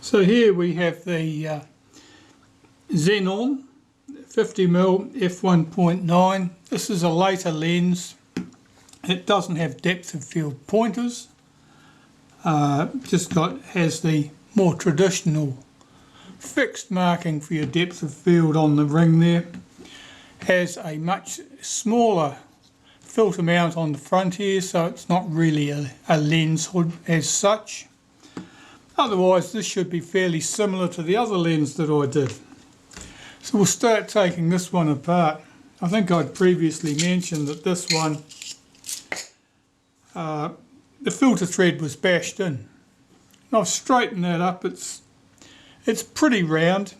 So here we have the Xenon 50mm f1.9. This is a later lens. It doesn't have depth of field pointers. Has the more traditional fixed marking for your depth of field on the ring there. Has a much smaller filter mount on the front here, so it's not really a lens hood as such. Otherwise this should be fairly similar to the other lens that I did. So we'll start taking this one apart. I think I'd previously mentioned that this one, the filter thread was bashed in. And I've straightened that up. It's pretty round.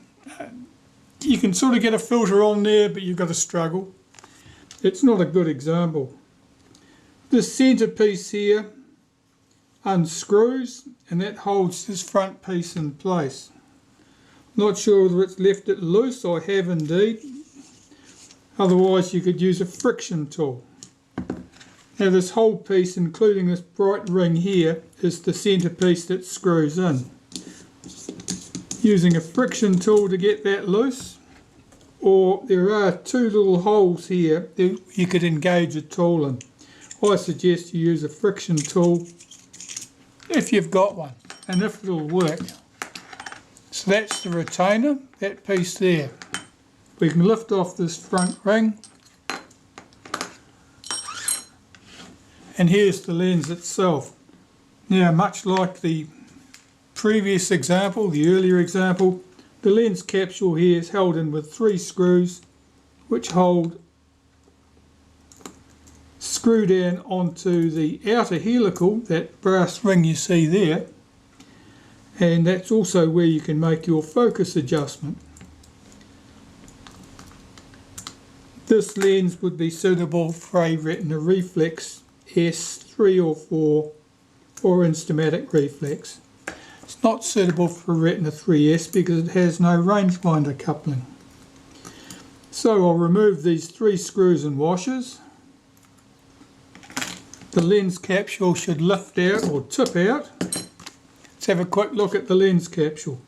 You can sort of get a filter on there, but you've got to struggle. It's not a good example. This centerpiece here unscrews and that holds this front piece in place. Not sure whether it's left it loose. I have indeed. Otherwise you could use a friction tool. Now this whole piece, including this bright ring here, is the centerpiece that screws in. Using a friction tool to get that loose, or there are two little holes here that you could engage a tool in. I suggest you use a friction tool if you've got one, and if it'll work. So that's the retainer, that piece there. We can lift off this front ring, and here's the lens itself. Now, much like the previous example, the earlier example, the lens capsule here is held in with 3 screws which screw down onto the outer helical, that brass ring you see there, and that's also where you can make your focus adjustment. This lens would be suitable for a Retina Reflex S 3 or 4 or Instamatic Reflex. It's not suitable for Retina 3S because it has no rangefinder coupling. So I'll remove these 3 screws and washers. The lens capsule should lift out or tip out. Let's have a quick look at the lens capsule.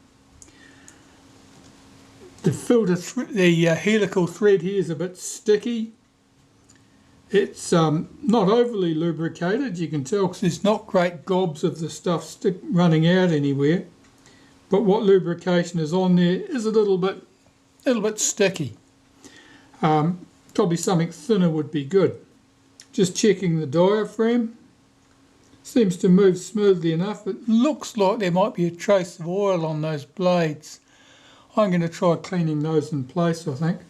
The helical thread here is a bit sticky. It's not overly lubricated, you can tell, because there's not great gobs of the stuff running out anywhere. But what lubrication is on there is a little bit sticky. Probably something thinner would be good. Just checking the diaphragm. Seems to move smoothly enough. It looks like there might be a trace of oil on those blades. I'm going to try cleaning those in place, I think.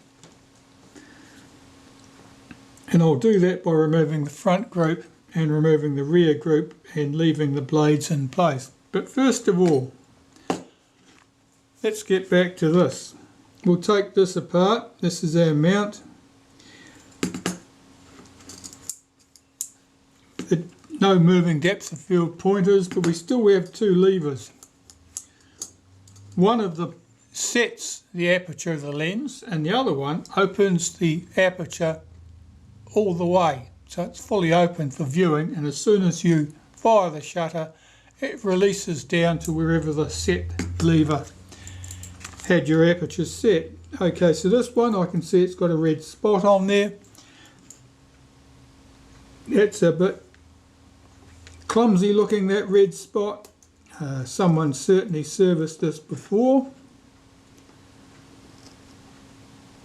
And I'll do that by removing the front group and removing the rear group and leaving the blades in place. But first of all, let's get back to this. We'll take this apart. This is our mount. No moving depth of field pointers, but we still have 2 levers. One of them sets the aperture of the lens and the other one opens the aperture all the way, so it's fully open for viewing, and as soon as you fire the shutter it releases down to wherever the set lever had your aperture set. Okay, so this one I can see it's got a red spot on there. That's a bit clumsy looking, that red spot. Someone certainly serviced this before.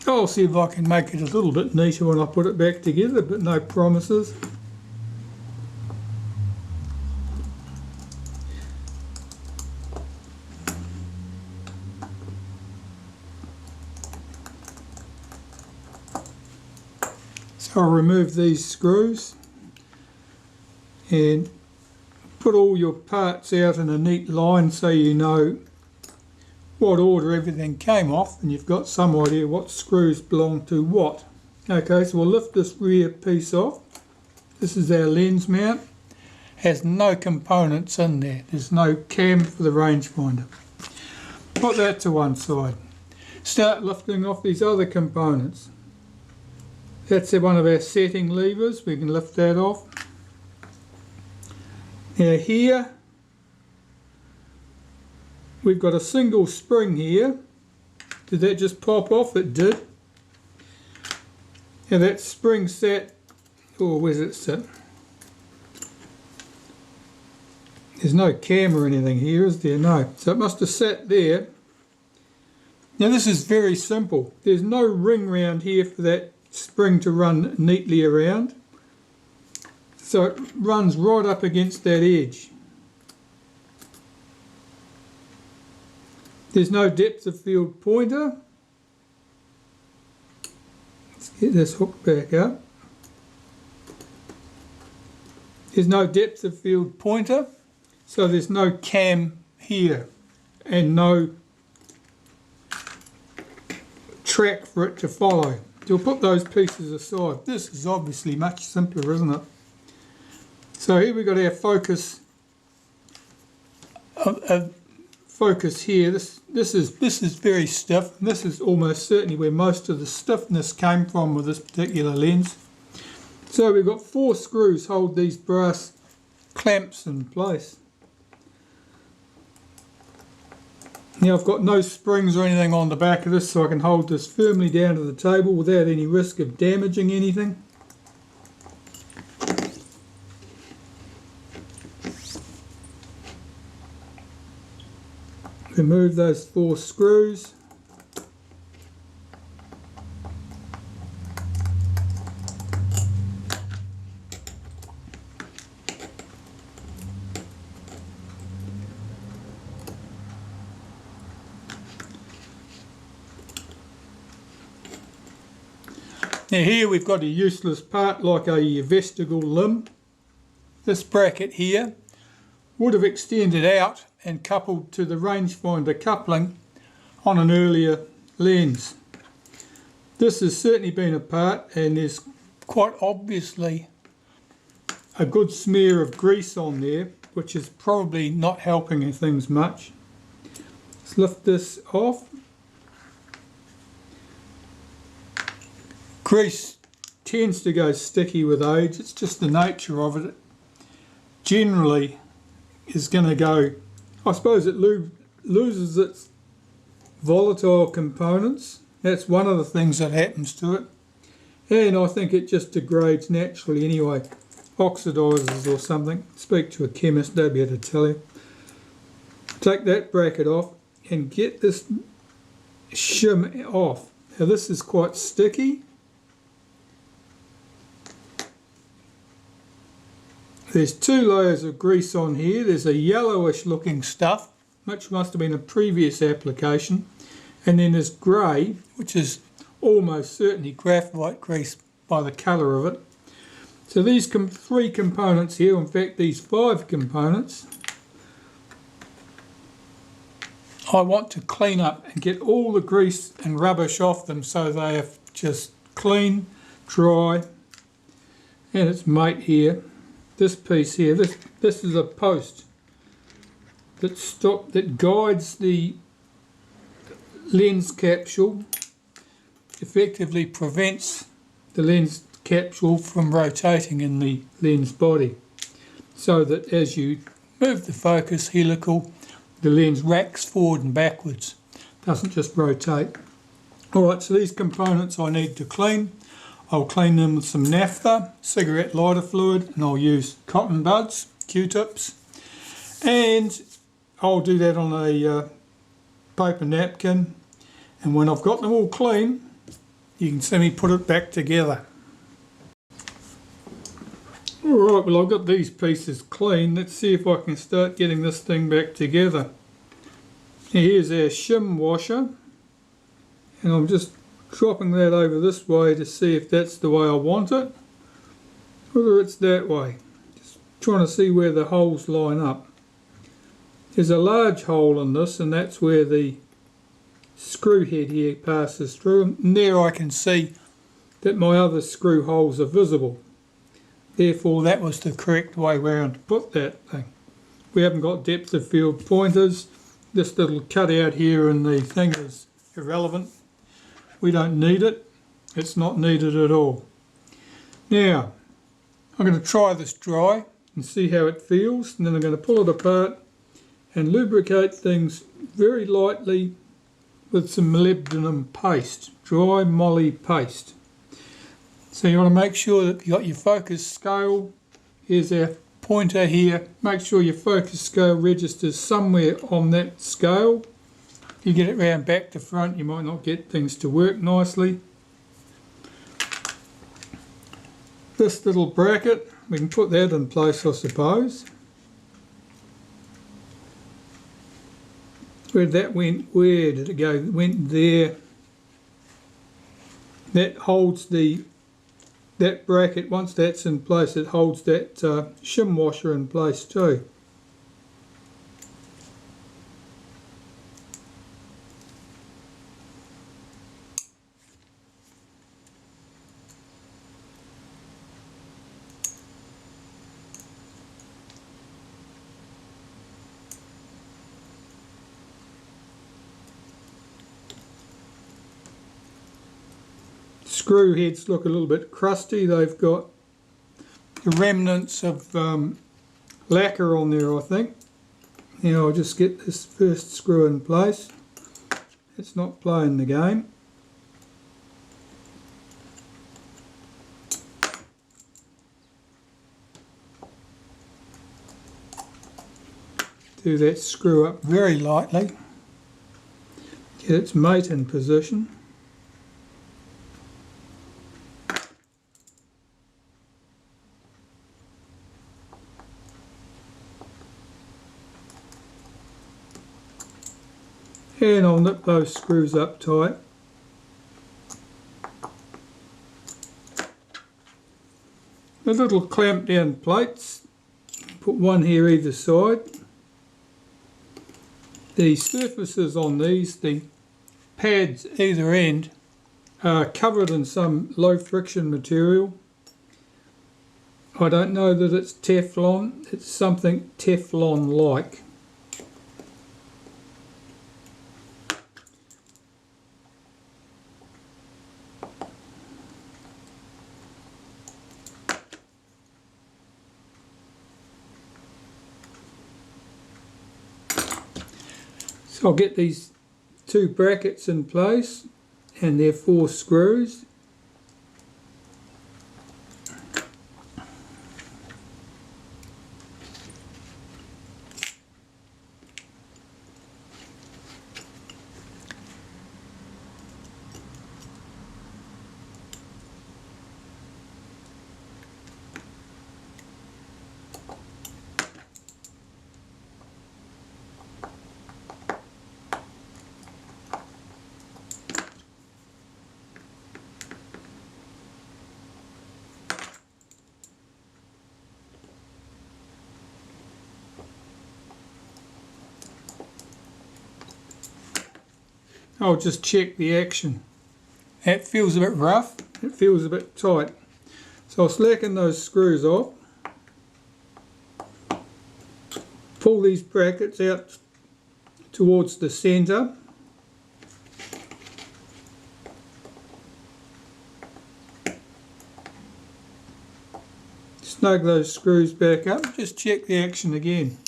I'll see if I can make it a little bit neater when I put it back together, but no promises. So I'll remove these screws and put all your parts out in a neat line so you know what order everything came off, and you've got some idea what screws belong to what. Okay, so we'll lift this rear piece off. This is our lens mount. Has no components in there. There's no cam for the rangefinder. Put that to one side. Start lifting off these other components. That's one of our setting levers. We can lift that off. Now here we've got a single spring here. Did that just pop off? It did. And that spring sat, oh, where's it sit? There's no cam or anything here, is there? No. So it must have sat there. Now this is very simple. There's no ring round here for that spring to run neatly around. So it runs right up against that edge. There's no depth of field pointer. Let's get this hook back up. There's no depth of field pointer, so there's no cam here and no track for it to follow. So we'll put those pieces aside. This is obviously much simpler, isn't it? So here we've got our focus. Focus here. This is very stiff. And this is almost certainly where most of the stiffness came from with this particular lens. So we've got 4 screws hold these brass clamps in place. Now I've got no springs or anything on the back of this, so I can hold this firmly down to the table without any risk of damaging anything. Remove those 4 screws. Now here we've got a useless part like a vestigial limb. This bracket here would have extended out and coupled to the rangefinder coupling on an earlier lens. This has certainly been a part, and there's quite obviously a good smear of grease on there, which is probably not helping things much. Let's lift this off. Grease tends to go sticky with age. It's just the nature of it. It generally is going to go, I suppose it loses its volatile components. That's one of the things that happens to it. And I think it just degrades naturally anyway. Oxidizes or something. Speak to a chemist, they'll be able to tell you. Take that bracket off and get this shim off. Now this is quite sticky. There's 2 layers of grease on here. There's a yellowish looking stuff, which must have been a previous application. And then there's grey, which is almost certainly graphite grease by the colour of it. So these 3 components here, in fact these 5 components, I want to clean up and get all the grease and rubbish off them so they are just clean, dry, and its mate here. This piece here, this is a post that guides the lens capsule, effectively prevents the lens capsule from rotating in the lens body, so that as you move the focus helical, the lens racks forward and backwards, doesn't just rotate. Alright, so these components I need to clean. I'll clean them with some naphtha, cigarette lighter fluid, and I'll use cotton buds, Q-tips, and I'll do that on a paper napkin, and when I've got them all clean, you can see me put it back together. Alright, well I've got these pieces clean. Let's see if I can start getting this thing back together. Here's our shim washer, and I'm just dropping that over this way to see if that's the way I want it, whether it's that way. Just trying to see where the holes line up. There's a large hole in this, and that's where the screw head here passes through, and there I can see that my other screw holes are visible. Therefore that was the correct way round to put that thing. We haven't got depth of field pointers. This little cutout here in the thing is irrelevant. We don't need it. It's not needed at all. Now, I'm going to try this dry and see how it feels, and then I'm going to pull it apart and lubricate things very lightly with some molybdenum paste, dry moly paste. So you want to make sure that you've got your focus scale. Here's our pointer here. Make sure your focus scale registers somewhere on that scale. If you get it round back to front, you might not get things to work nicely. This little bracket, we can put that in place, I suppose. Where that went, where did it go? It went there. That holds that bracket. Once that's in place, it holds that shim washer in place too. Screw heads look a little bit crusty. They've got the remnants of lacquer on there, I think. Now I'll just get this first screw in place. It's not playing the game. Do that screw up very lightly. Get its mate in position. And I'll nip those screws up tight. The little clamp down plates, put one here either side. The surfaces on these, the pads either end, are covered in some low friction material. I don't know that it's Teflon, it's something Teflon-like. So I'll get these two brackets in place and their 4 screws. I'll just check the action. It feels a bit rough, it feels a bit tight. So I'll slacken those screws off. Pull these brackets out towards the centre. Snug those screws back up, just check the action again.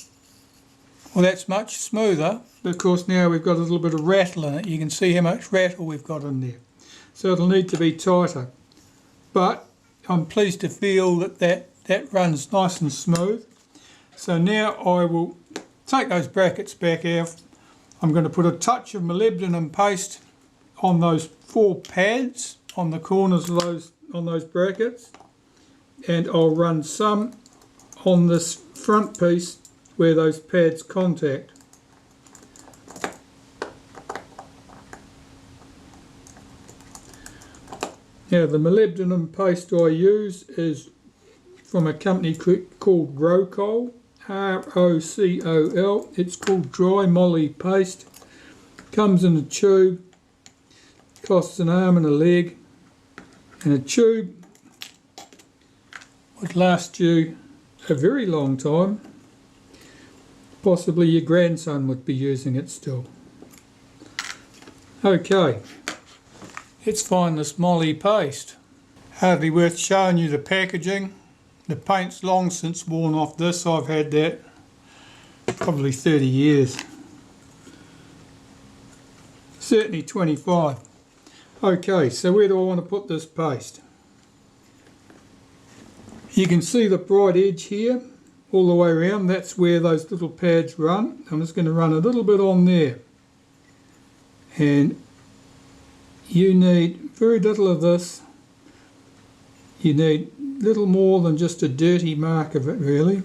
Well, that's much smoother because now we've got a little bit of rattle in it. You can see how much rattle we've got in there. So it'll need to be tighter. But I'm pleased to feel that that runs nice and smooth. So now I will take those brackets back out. I'm going to put a touch of molybdenum paste on those 4 pads on the corners of those brackets, and I'll run some on this front piece where those pads contact. Now the molybdenum paste I use is from a company called Rocol, R-O-C-O-L. It's called dry moly paste. Comes in a tube, costs an arm and a leg, and a tube would last you a very long time. Possibly your grandson would be using it still. Okay, let's find this moly paste. Hardly worth showing you the packaging. The paint's long since worn off this. I've had that probably 30 years. Certainly 25. Okay, so where do I want to put this paste? You can see the bright edge here all the way around. That's where those little pads run. I'm just going to run a little bit on there. And you need very little of this. You need little more than just a dirty mark of it, really.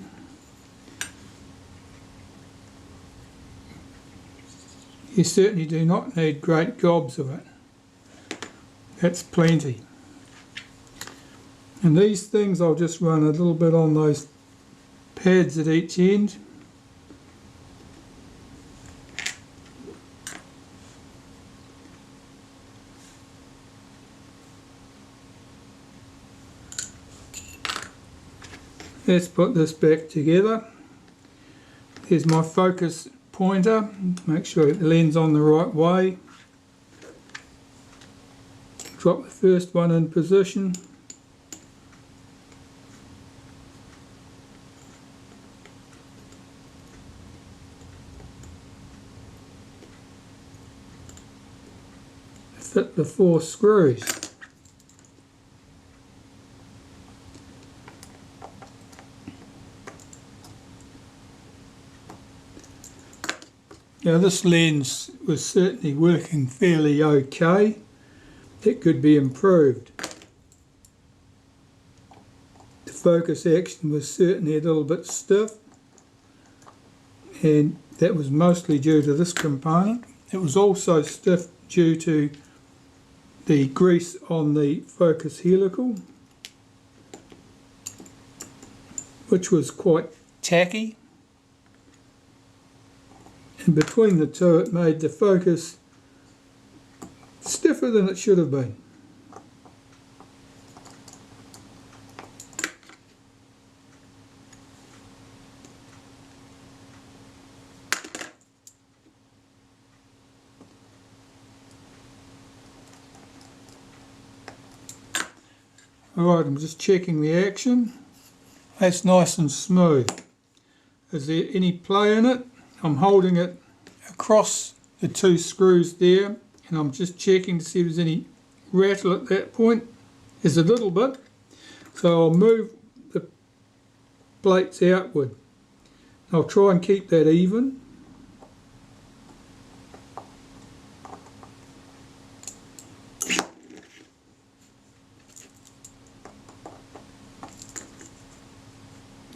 You certainly do not need great gobs of it. That's plenty. And these things I'll just run a little bit on those pads at each end. Let's put this back together. Here's my focus pointer. Make sure I get the lens on the right way. Drop the first one in position. Fit the 4 screws. Now this lens was certainly working fairly okay. It could be improved. The focus action was certainly a little bit stiff, and that was mostly due to this component. It was also stiff due to the grease on the focus helical, which was quite tacky. And between the two it made the focus stiffer than it should have been. Alright, I'm just checking the action. That's nice and smooth. Is there any play in it? I'm holding it across the 2 screws there, and I'm just checking to see if there's any rattle at that point. There's a little bit, so I'll move the plates outward. I'll try and keep that even.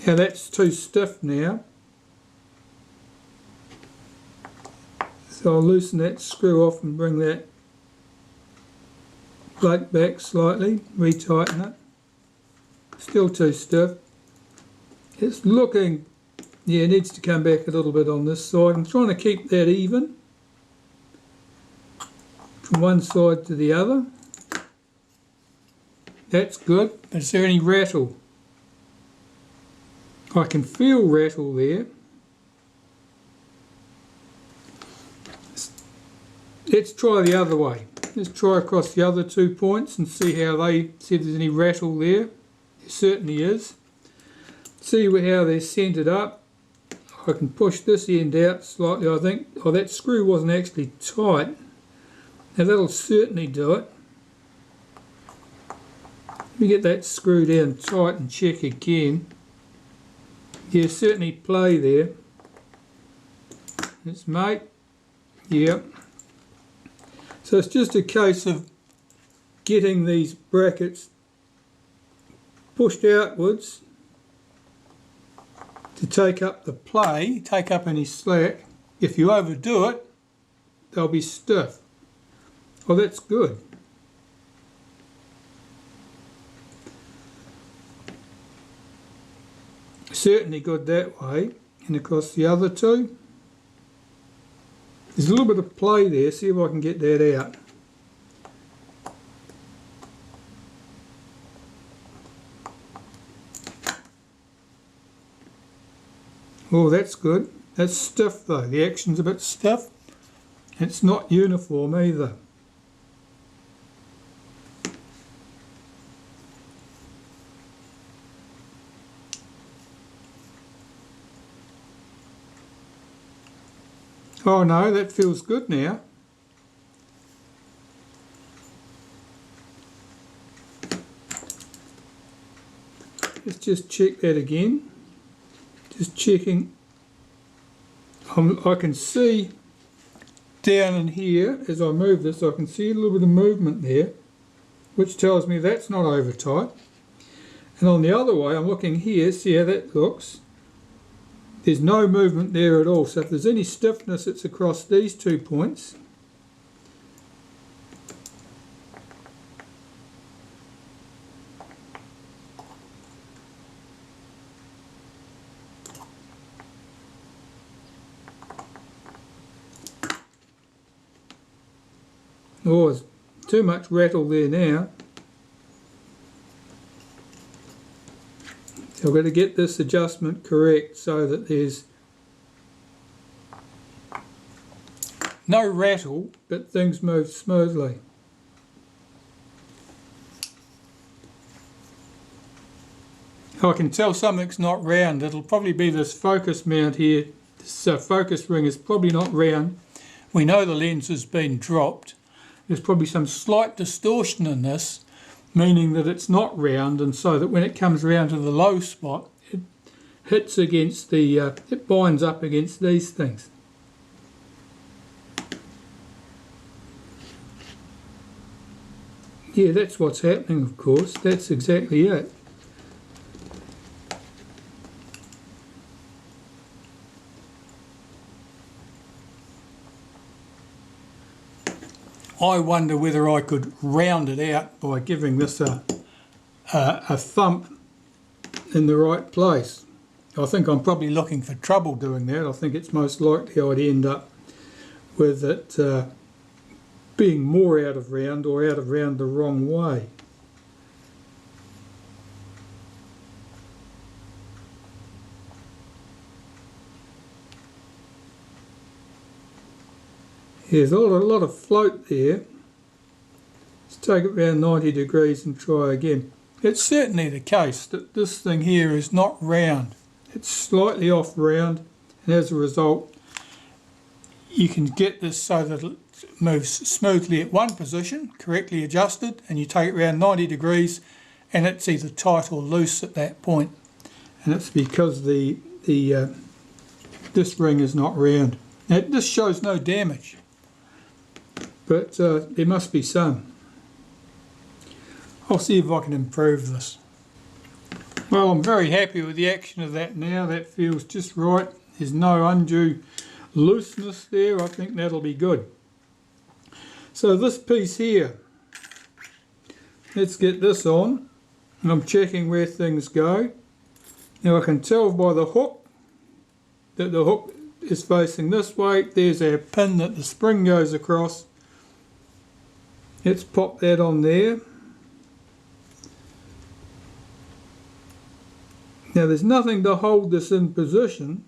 Now that's too stiff now. So I'll loosen that screw off and bring that plate back slightly, retighten it. Still too stiff. It's looking, yeah, it needs to come back a little bit on this side. I'm trying to keep that even from one side to the other. That's good. Is there any rattle? I can feel rattle there. Let's try the other way. Let's try across the other 2 points and see if there's any rattle there. There certainly is. See how they're centered up. I can push this end out slightly, I think. Oh, that screw wasn't actually tight. Now that'll certainly do it. Let me get that screw down tight and check again. Yeah, certainly play there. It's mate. Yep. So it's just a case of getting these brackets pushed outwards to take up the play, take up any slack. If you overdo it, they'll be stiff. Oh, that's good. Certainly good that way, and across the other 2. There's a little bit of play there, see if I can get that out. Oh, that's good. That's stiff though, the action's a bit stiff. It's not uniform either. Oh no, that feels good now. Let's just check that again. Just checking. I can see down in here, as I move this, I can see a little bit of movement there, which tells me that's not over tight. And on the other way, I'm looking here, see how that looks. There's no movement there at all. So if there's any stiffness, it's across these 2 points. Oh, there's too much rattle there now. So I've got to get this adjustment correct so that there's no rattle, but things move smoothly. I can tell something's not round. It'll probably be this focus mount here. This focus ring is probably not round. We know the lens has been dropped. There's probably some slight distortion in this, meaning that it's not round, and so that when it comes round to the low spot, it hits against the, it binds up against these things. Yeah, that's what's happening, of course. That's exactly it. I wonder whether I could round it out by giving this a thump in the right place. I think I'm probably looking for trouble doing that. I think it's most likely I'd end up with it being more out of round or out of round the wrong way. There's a lot of float there. Let's take it around 90 degrees and try again. It's certainly the case that this thing here is not round. It's slightly off round, and as a result you can get this so that it moves smoothly at one position, correctly adjusted, and you take it around 90 degrees and it's either tight or loose at that point. And it's because this ring is not round. Now, this shows no damage, but there must be some. I'll see if I can improve this. Well, I'm very happy with the action of that now. That feels just right. There's no undue looseness there. I think that'll be good. So this piece here, let's get this on. And I'm checking where things go. Now I can tell by the hook that the hook is facing this way. There's our pin that the spring goes across. Let's pop that on there. Now there's nothing to hold this in position,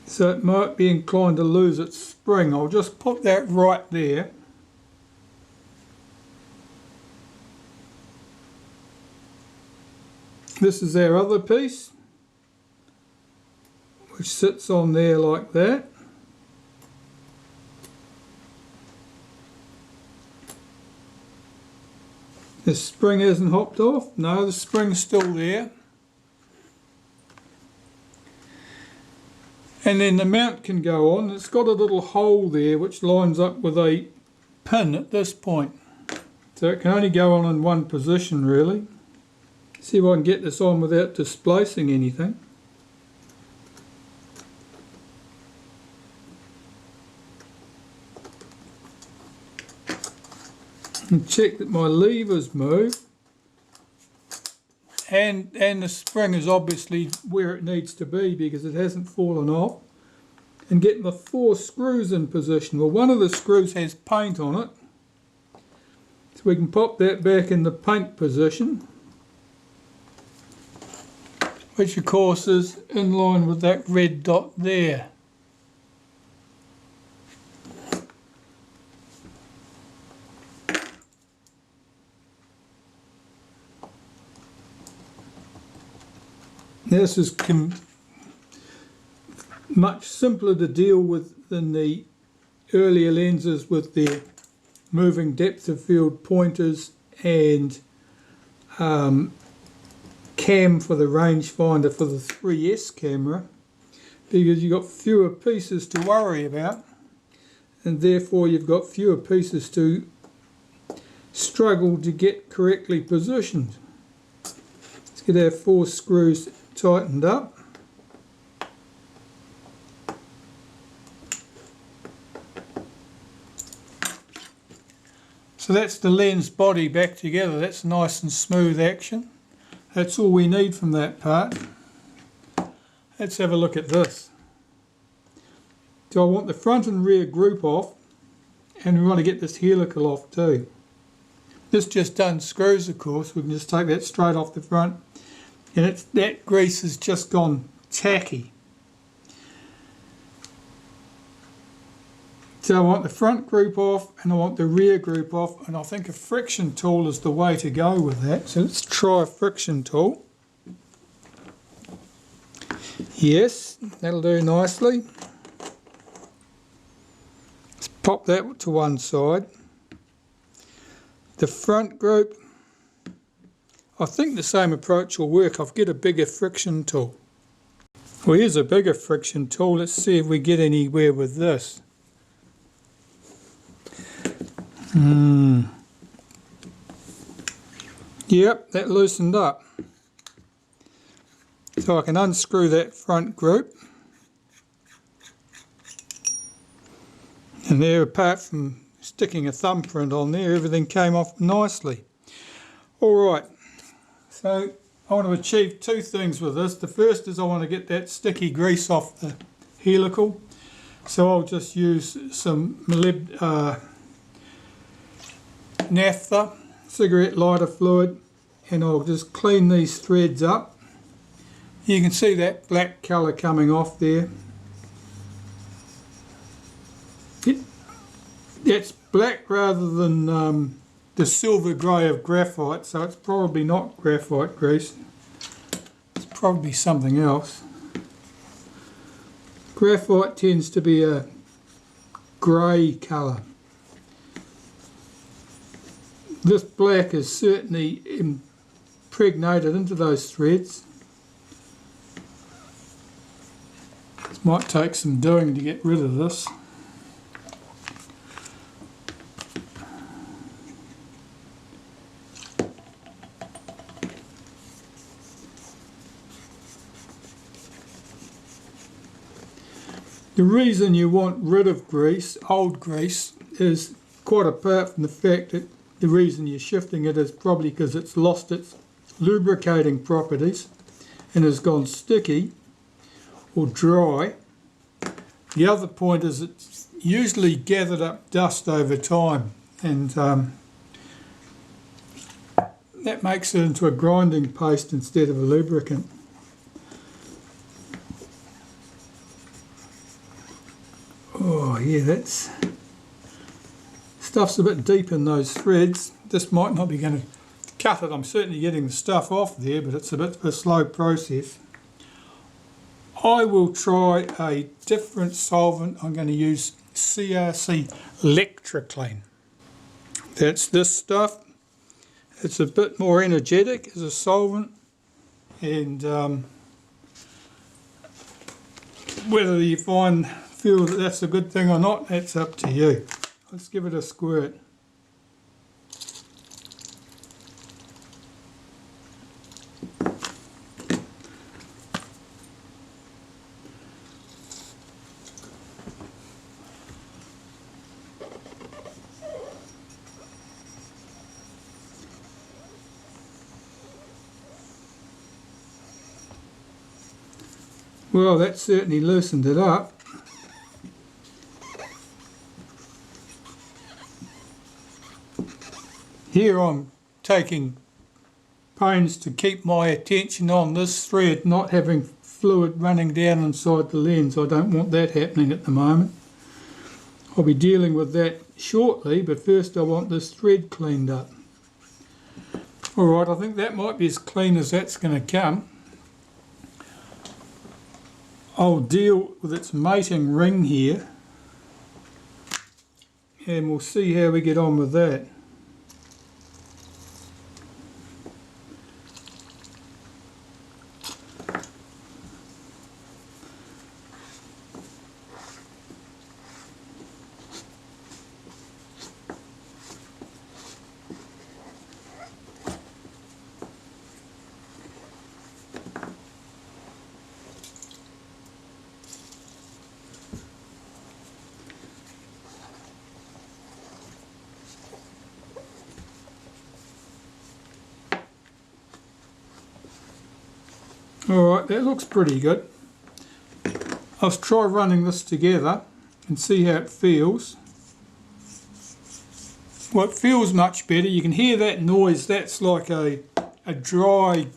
so it might be inclined to lose its spring. I'll just put that right there. This is our other piece, which sits on there like that. The spring hasn't hopped off. No, the spring's still there. And then the mount can go on. It's got a little hole there which lines up with a pin at this point. So it can only go on in one position really. See if I can get this on without displacing anything. And check that my levers move, and the spring is obviously where it needs to be because it hasn't fallen off, and get my 4 screws in position. Well, one of the screws has paint on it, so we can pop that back in the paint position, which of course is in line with that red dot there. much simpler to deal with than the earlier lenses with their moving depth of field pointers and cam for the rangefinder for the 3S camera, because you've got fewer pieces to worry about, and therefore you've got fewer pieces to struggle to get correctly positioned. Let's get our 4 screws tightened up. So that's the lens body back together. That's nice and smooth action. That's all we need from that part. Let's have a look at this. So I want the front and rear group off, and we want to get this helical off too. This just unscrews, of course. We can just take that straight off the front, and that grease has just gone tacky. So I want the front group off and I want the rear group off, and I think a friction tool is the way to go with that. So let's try a friction tool. Yes, that'll do nicely. Let's pop that to one side. The front group, I think the same approach will work. I'll get a bigger friction tool. Well, here's a bigger friction tool. Let's see if we get anywhere with this. Yep, that loosened up. So I can unscrew that front group. And there, apart from sticking a thumbprint on there, everything came off nicely. Alright, so I want to achieve 2 things with this. The first is I want to get that sticky grease off the helical. So I'll just use some naphtha, cigarette lighter fluid, and I'll just clean these threads up. You can see that black colour coming off there. It's black rather than the silver grey of graphite, so it's probably not graphite grease. It's probably something else. Graphite tends to be a grey colour. This black is certainly impregnated into those threads. This might take some doing to get rid of this. The reason you want rid of grease, old grease, is quite apart from the fact that the reason you're shifting it is probably because it's lost its lubricating properties and has gone sticky or dry. The other point is it's usually gathered up dust over time, and that makes it into a grinding paste instead of a lubricant. Oh yeah, that's stuff's a bit deep in those threads. This might not be going to cut it. I'm certainly getting the stuff off there, but it's a bit of a slow process. I will try a different solvent. I'm going to use CRC Electroclean. That's this stuff. It's a bit more energetic as a solvent, and whether you feel that that's a good thing or not, that's up to you. Let's give it a squirt. Well, that certainly loosened it up. Here I'm taking pains to keep my attention on this thread, not having fluid running down inside the lens. I don't want that happening at the moment. I'll be dealing with that shortly, but first I want this thread cleaned up. Alright, I think that might be as clean as that's going to come. I'll deal with its mating ring here, and we'll see how we get on with that. Alright, that looks pretty good. I'll try running this together and see how it feels. Well, it feels much better. You can hear that noise. That's like a dry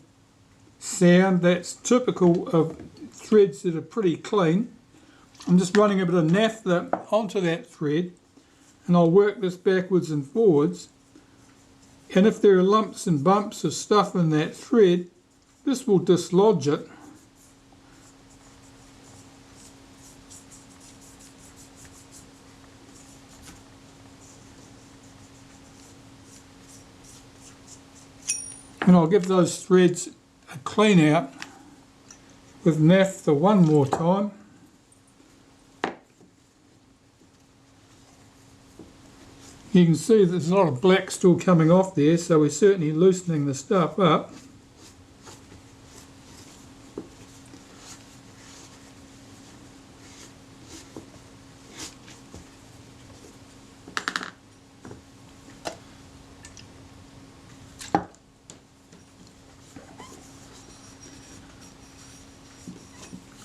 sound. That's typical of threads that are pretty clean. I'm just running a bit of naphtha onto that thread, and I'll work this backwards and forwards. And if there are lumps and bumps of stuff in that thread, this will dislodge it. And I'll give those threads a clean out with naphtha one more time. You can see there's a lot of black still coming off there, so we're certainly loosening the stuff up.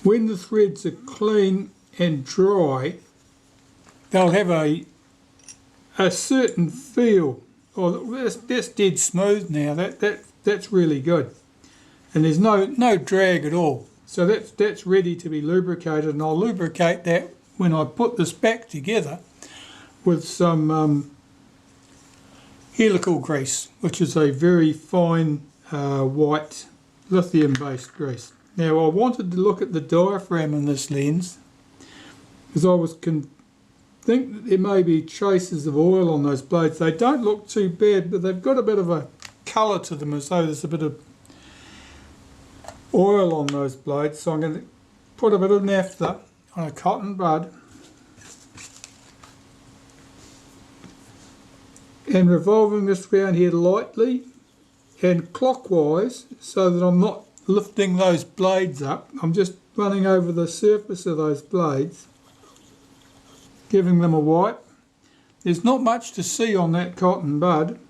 When the threads are clean and dry, they'll have a certain feel. Oh, that's dead smooth now. That's really good, and there's no drag at all. So that's ready to be lubricated, and I'll lubricate that when I put this back together with some helical grease, which is a very fine white lithium-based grease. Now, I wanted to look at the diaphragm in this lens because I was think that there may be traces of oil on those blades. They don't look too bad, but they've got a bit of a colour to them, as though there's a bit of oil on those blades. So I'm going to put a bit of naphtha on a cotton bud and revolving this round here lightly and clockwise so that I'm not lifting those blades up. I'm just running over the surface of those blades, giving them a wipe. There's not much to see on that cotton bud,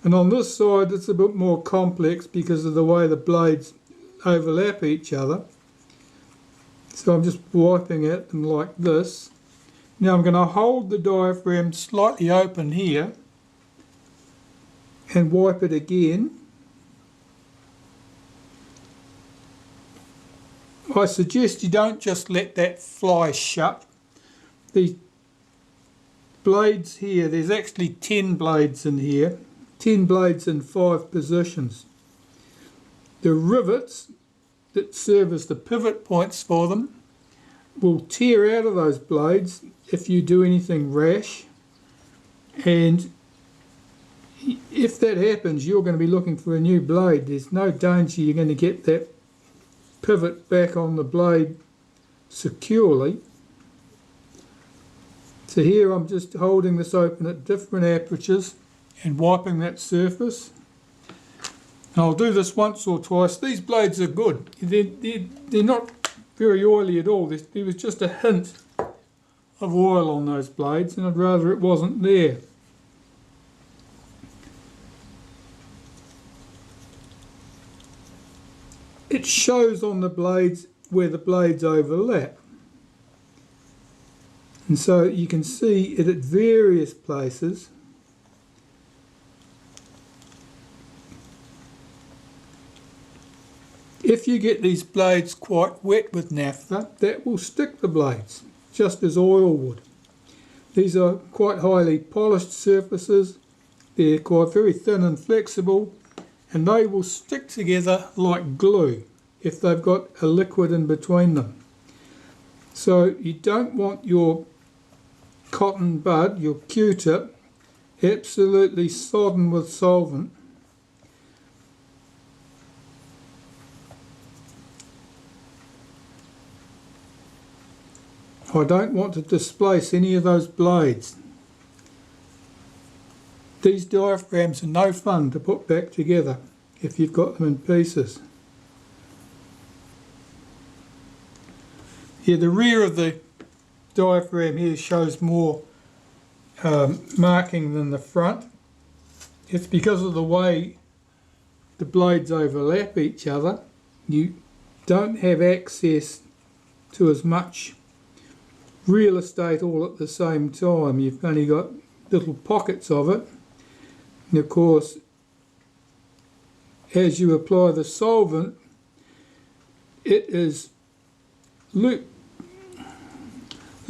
and on this side it's a bit more complex because of the way the blades overlap each other. So I'm just wiping at them like this. Now I'm going to hold the diaphragm slightly open here and wipe it again. I suggest you don't just let that fly shut. The blades here, there's actually 10 blades in here, 10 blades in 5 positions. The rivets that serve as the pivot points for them will tear out of those blades if you do anything rash, and if that happens, you're going to be looking for a new blade. There's no danger you're going to get that pivot back on the blade securely. So here I'm just holding this open at different apertures and wiping that surface. And I'll do this once or twice. These blades are good. They're not very oily at all. There was just a hint of oil on those blades, and I'd rather it wasn't there. It shows on the blades where the blades overlap. And so you can see it at various places. If you get these blades quite wet with naphtha, that will stick the blades, just as oil would. These are quite highly polished surfaces. They're quite very thin and flexible, and they will stick together like glue if they've got a liquid in between them. So you don't want your cotton bud, your Q-tip, absolutely sodden with solvent. I don't want to displace any of those blades. These diaphragms are no fun to put back together if you've got them in pieces. Yeah, the rear of the diaphragm here shows more marking than the front. It's because of the way the blades overlap each other. You don't have access to as much real estate all at the same time. You've only got little pockets of it. And of course, as you apply the solvent, it is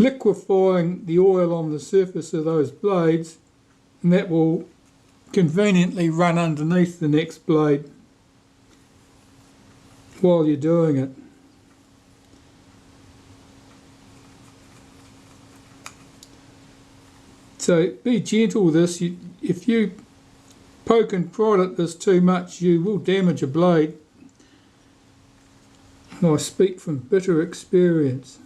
liquefying the oil on the surface of those blades, and that will conveniently run underneath the next blade while you're doing it. So be gentle with this. If you poke and prod at this too much, you will damage a blade. And I speak from bitter experience.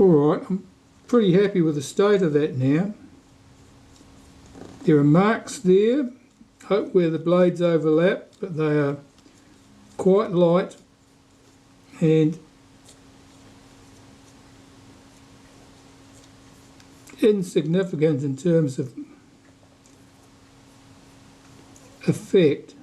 Alright, I'm pretty happy with the state of that now. There are marks there where the blades overlap, but they are quite light and insignificant in terms of effect.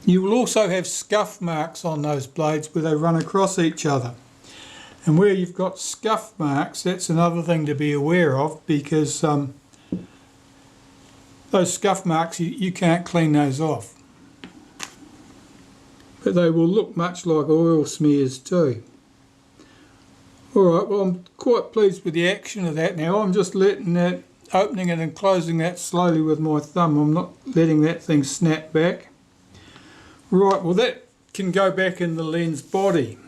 You will also have scuff marks on those blades where they run across each other. And where you've got scuff marks, that's another thing to be aware of, because those scuff marks, you can't clean those off. But they will look much like oil smears too. Alright, well, I'm quite pleased with the action of that now. I'm just letting that, opening it and closing that slowly with my thumb. I'm not letting that thing snap back. Right, well, that can go back in the lens body.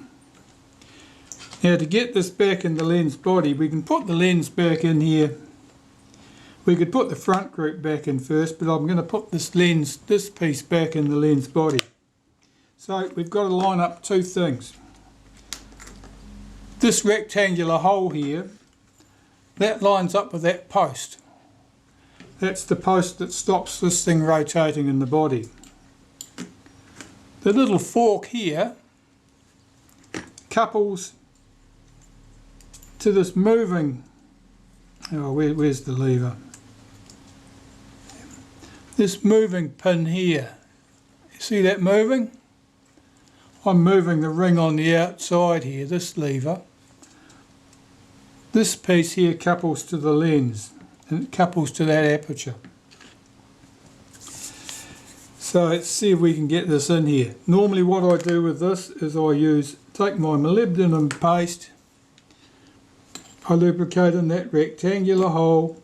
Now, to get this back in the lens body, we can put the lens back in here. We could put the front group back in first, but I'm going to put this piece back in the lens body. So we've got to line up two things. This rectangular hole here, that lines up with that post. That's the post that stops this thing rotating in the body. The little fork here couples to this moving, where's the lever? This moving pin here. You see that moving? I'm moving the ring on the outside here, this lever. This piece here couples to the lens and it couples to that aperture. So let's see if we can get this in here. Normally what I do with this is I take my molybdenum paste, I lubricate in that rectangular hole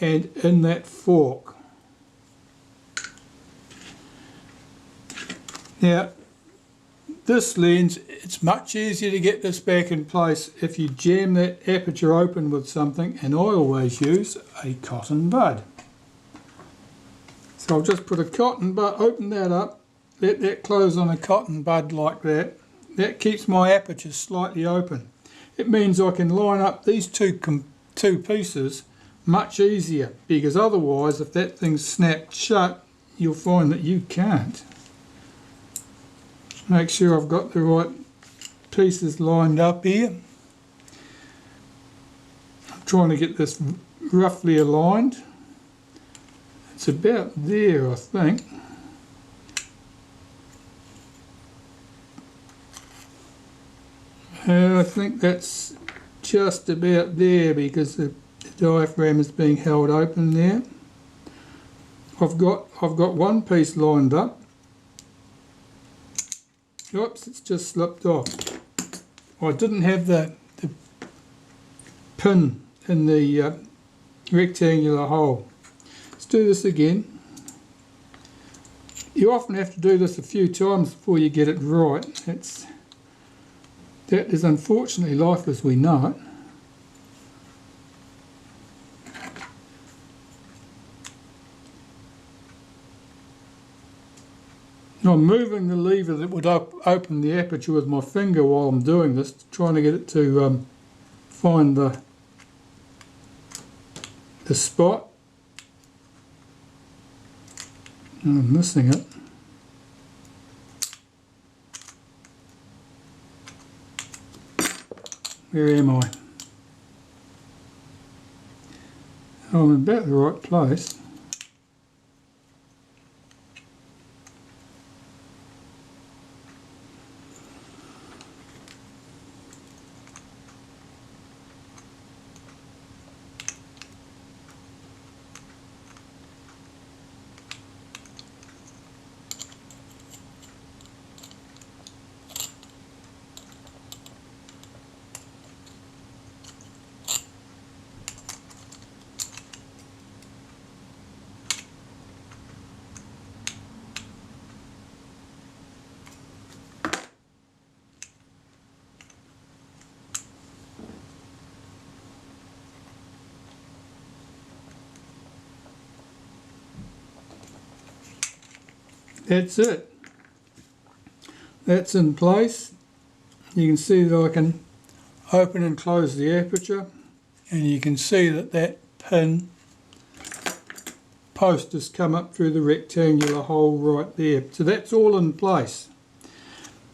and in that fork. Now this lens, it's much easier to get this back in place if you jam that aperture open with something, and I always use a cotton bud. So I'll just put a cotton bud, open that up, let that close on a cotton bud like that. That keeps my aperture slightly open. It means I can line up these two pieces much easier, because otherwise if that thing's snapped shut, you'll find that you can't. Make sure I've got the right pieces lined up here. I'm trying to get this roughly aligned. It's about there, I think. I think that's just about there because the diaphragm is being held open there. I've got one piece lined up. Oops, it's just slipped off. I didn't have the pin in the rectangular hole. Let's do this again. You often have to do this a few times before you get it right. That is unfortunately life as we know it. I'm moving the lever that would open the aperture with my finger while I'm doing this, trying to get it to find the spot. I'm missing it. Where am I? Oh, I'm about the right place. That's it. That's in place. You can see that I can open and close the aperture, and you can see that that pin post has come up through the rectangular hole right there. So that's all in place.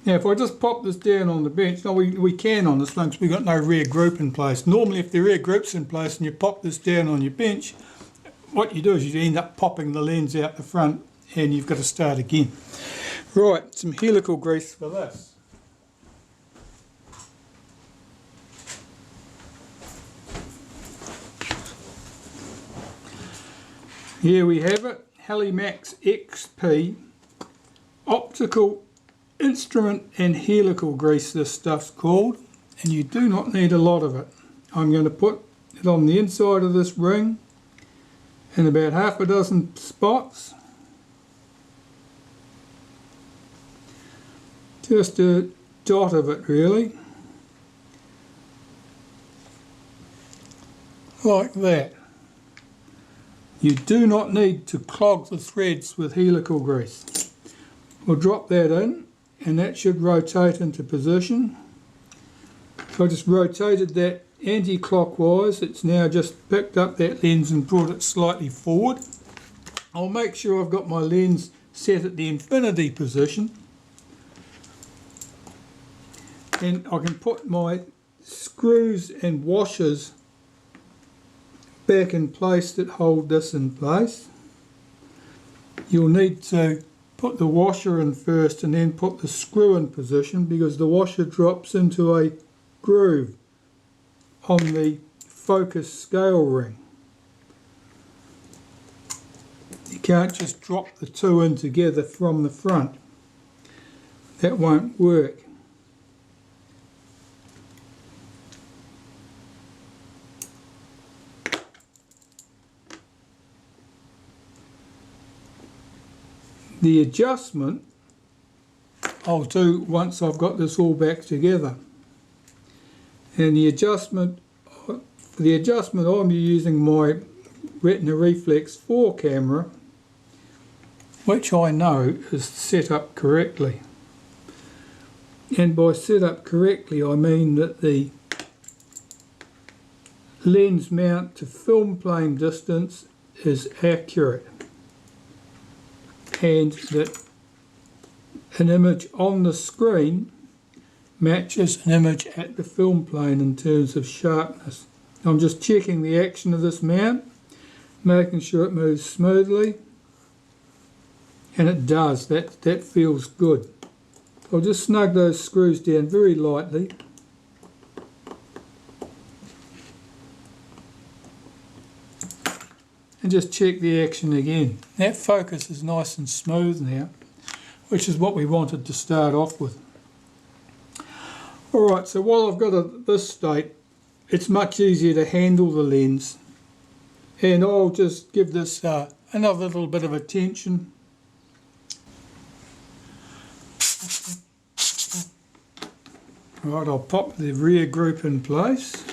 Now if I just pop this down on the bench, no, we can on this one because we've got no rear group in place. Normally if the rear group's in place and you pop this down on your bench, what you do is you end up popping the lens out the front and you've got to start again. Right, some helical grease for this. Here we have it, Helimax XP optical instrument and helical grease, this stuff's called, and you do not need a lot of it. I'm going to put it on the inside of this ring in about half a dozen spots. Just a dot of it really, like that. You do not need to clog the threads with helical grease. We'll drop that in and that should rotate into position. So I just rotated that anti-clockwise. It's now just picked up that lens and brought it slightly forward. I'll make sure I've got my lens set at the infinity position. And I can put my screws and washers back in place that hold this in place. You'll need to put the washer in first and then put the screw in position because the washer drops into a groove on the focus scale ring. You can't just drop the two in together from the front. That won't work. The adjustment I'll do once I've got this all back together. And the adjustment, for the adjustment I'm using my Retina Reflex 4 camera, which I know is set up correctly. And by set up correctly I mean that the lens mount to film plane distance is accurate, and that an image on the screen matches an image at the film plane in terms of sharpness. I'm just checking the action of this mount, making sure it moves smoothly, and it does. That feels good. I'll just snug those screws down very lightly. And just check the action again. That focus is nice and smooth now, which is what we wanted to start off with. Alright, so while I've got this state, it's much easier to handle the lens. And I'll just give this another little bit of attention. Right, I'll pop the rear group in place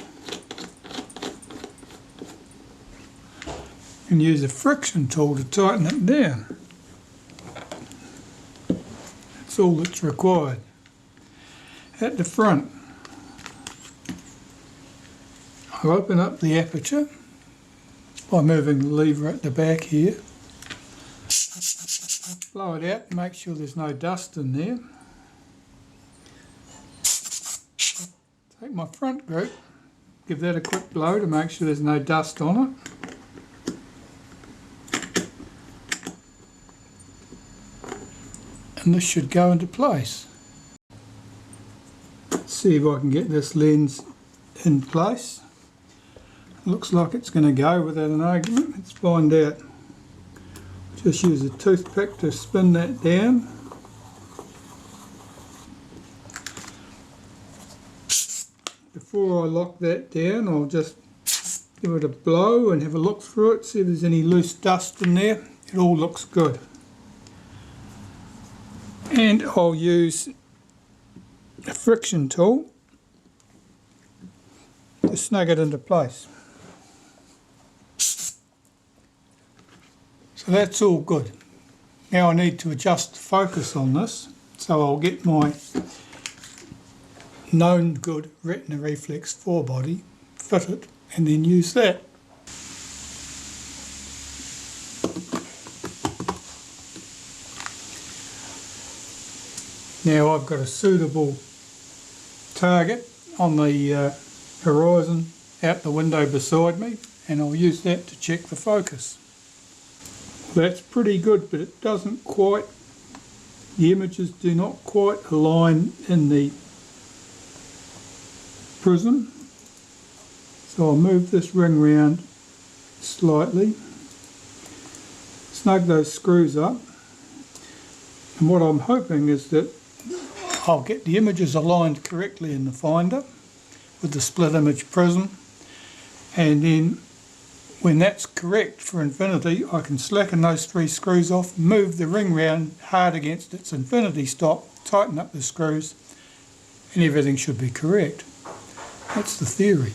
and use a friction tool to tighten it down. That's all that's required. At the front, I'll open up the aperture by moving the lever at the back here. Blow it out and make sure there's no dust in there. Take my front group, give that a quick blow to make sure there's no dust on it. And this should go into place. Let's see if I can get this lens in place. Looks like it's going to go without an argument. Let's find out. Just use a toothpick to spin that down. Before I lock that down, I'll just give it a blow and have a look through it, see if there's any loose dust in there. It all looks good. And I'll use a friction tool to snug it into place. So that's all good. Now I need to adjust the focus on this, so I'll get my known good Retina Reflex 4 body, fit it, and then use that. Now I've got a suitable target on the horizon out the window beside me, and I'll use that to check the focus. That's pretty good, but it doesn't quite, the images do not quite align in the prism. So I'll move this ring round slightly, snug those screws up, and what I'm hoping is that I'll get the images aligned correctly in the finder with the split image prism, and then when that's correct for infinity, I can slacken those 3 screws off, move the ring round hard against its infinity stop, tighten up the screws, and everything should be correct. That's the theory.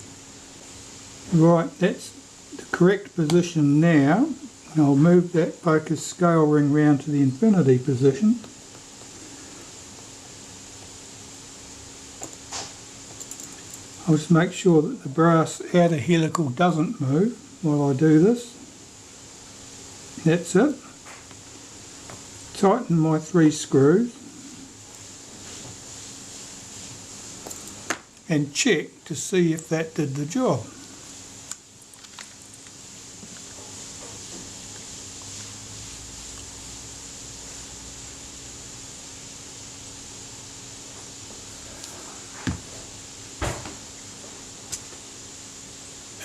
Right, that's the correct position now. I'll move that focus scale ring round to the infinity position. I'll just make sure that the brass outer helical doesn't move while I do this. That's it. Tighten my 3 screws and check to see if that did the job.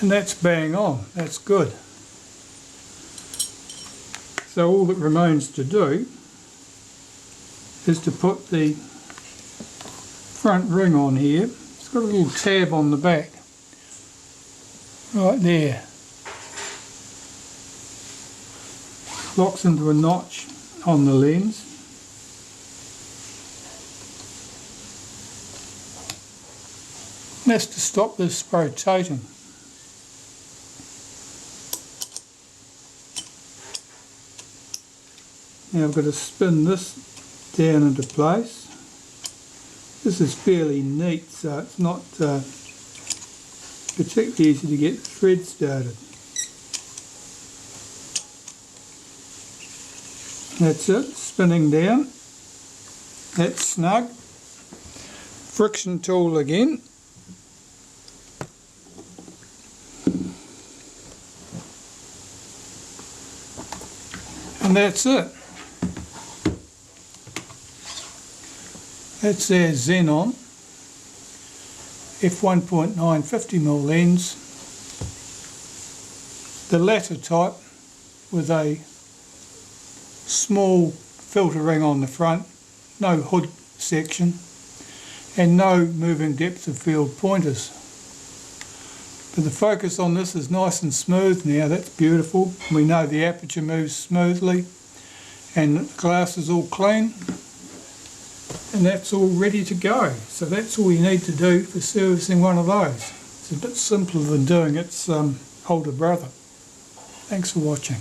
And that's bang on, that's good. So all that remains to do is to put the front ring on here. It's got a little tab on the back, right there. Locks into a notch on the lens. And that's to stop this rotating. Now I've got to spin this down into place. This is fairly neat, so it's not particularly easy to get the thread started. That's it, spinning down. That's snug. Friction tool again. And that's it. That's our Xenon f1.9 50mm lens, the latter type with a small filter ring on the front, no hood section, and no moving depth of field pointers. But the focus on this is nice and smooth now. That's beautiful. We know the aperture moves smoothly and the glass is all clean, and that's all ready to go. So that's all you need to do for servicing one of those. It's a bit simpler than doing its older brother. Thanks for watching.